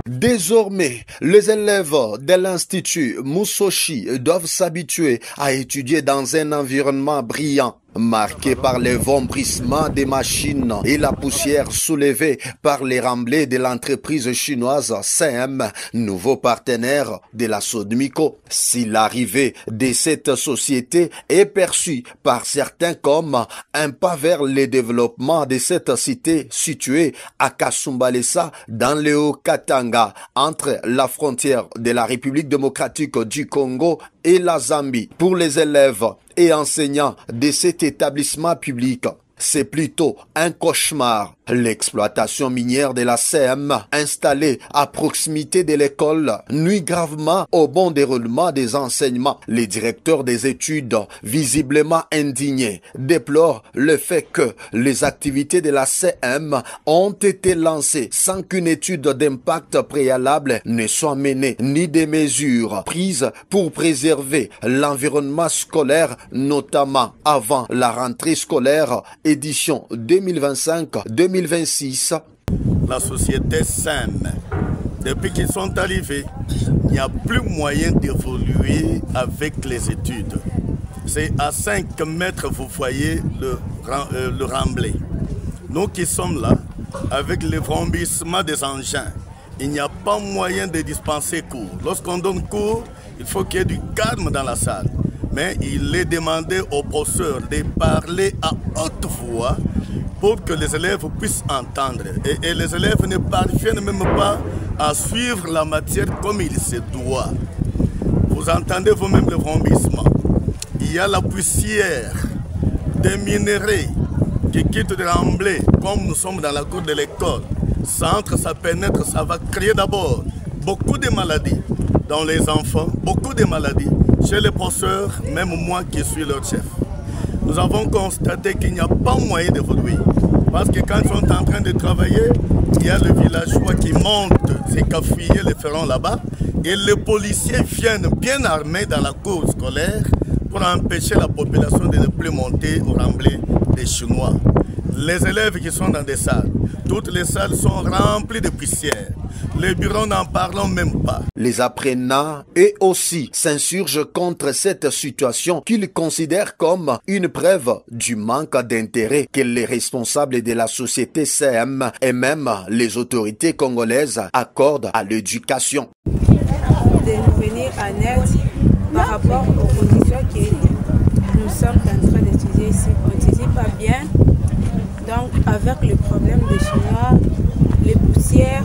Désormais, les élèves de l'Institut Musoshi doivent s'habituer à étudier dans un environnement brillant, marqué par les vombrissements des machines et la poussière soulevée par les remblais de l'entreprise chinoise CM, nouveau partenaire de la Sodmico. Si l'arrivée de cette société est perçue par certains comme un pas vers le développement de cette cité située à Kasumbalesa dans le Haut-Katanga, entre la frontière de la République démocratique du Congo et la Zambie, pour les élèves et enseignants de cet établissement public, c'est plutôt un cauchemar. L'exploitation minière de la CM, installée à proximité de l'école, nuit gravement au bon déroulement des enseignements. Les directeurs des études, visiblement indignés, déplorent le fait que les activités de la CM ont été lancées sans qu'une étude d'impact préalable ne soit menée, ni des mesures prises pour préserver l'environnement scolaire, notamment avant la rentrée scolaire édition 2025-2026. La société SEM, depuis qu'ils sont arrivés, il n'y a plus moyen d'évoluer avec les études. C'est à 5 mètres, vous voyez le remblai. Nous qui sommes là, avec le vrombissement des engins, il n'y a pas moyen de dispenser cours. Lorsqu'on donne cours, il faut qu'il y ait du calme dans la salle. Mais il est demandé aux professeurs de parler à haute voix pour que les élèves puissent entendre. Et les élèves ne parviennent même pas à suivre la matière comme il se doit. Vous entendez vous-même le vrombissement. Il y a la poussière des minéraux qui quittent le remblai, comme nous sommes dans la cour de l'école. Ça entre, ça pénètre, ça va créer d'abord beaucoup de maladies dans les enfants, beaucoup de maladies chez les professeurs, même moi qui suis leur chef. Nous avons constaté qu'il n'y a pas moyen d'évoluer. Parce que quand ils sont en train de travailler, il y a le villageois qui monte ses cafouiller les ferrons là-bas et les policiers viennent bien armés dans la cour scolaire pour empêcher la population de ne plus monter au remblai des Chinois. Les élèves qui sont dans des salles, toutes les salles sont remplies de poussière. Les bureaux n'en parlons même pas. Les apprenants, eux aussi, s'insurgent contre cette situation qu'ils considèrent comme une preuve du manque d'intérêt que les responsables de la société CM et même les autorités congolaises accordent à l'éducation. De nous venir en aide par rapport aux conditions que nous sommes en train d'étudier ici. On n'étudie pas bien, donc avec le problème des Chinois, les poussières,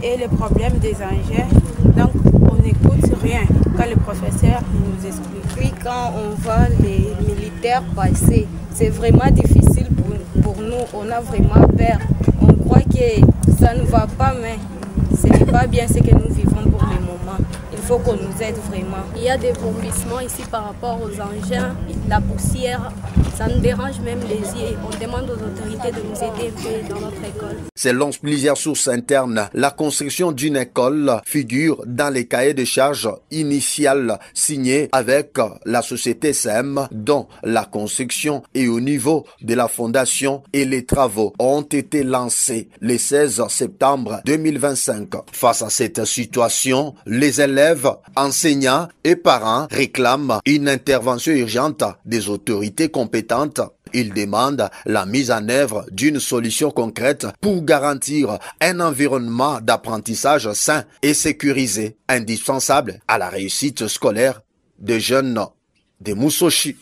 et les problèmes des engins, donc on n'écoute rien quand le professeur nous explique. Puis quand on voit les militaires passer, c'est vraiment difficile pour nous, on a vraiment peur. On croit que ça ne va pas, mais ce n'est pas bien ce que nous vivons pour le moment. Il faut qu'on nous aide vraiment. Il y a des vomissements ici par rapport aux engins, la poussière, ça nous dérange même les yeux. On demande aux autorités de nous aider dans notre école. Selon plusieurs sources internes, la construction d'une école figure dans les cahiers de charges initiales signés avec la société SEM, dont la construction est au niveau de la fondation et les travaux ont été lancés le 16 septembre 2025. Face à cette situation, les élèves, enseignants et parents réclament une intervention urgente des autorités compétentes. Ils demandent la mise en œuvre d'une solution concrète pour garantir un environnement d'apprentissage sain et sécurisé, indispensable à la réussite scolaire des jeunes de Musoshi.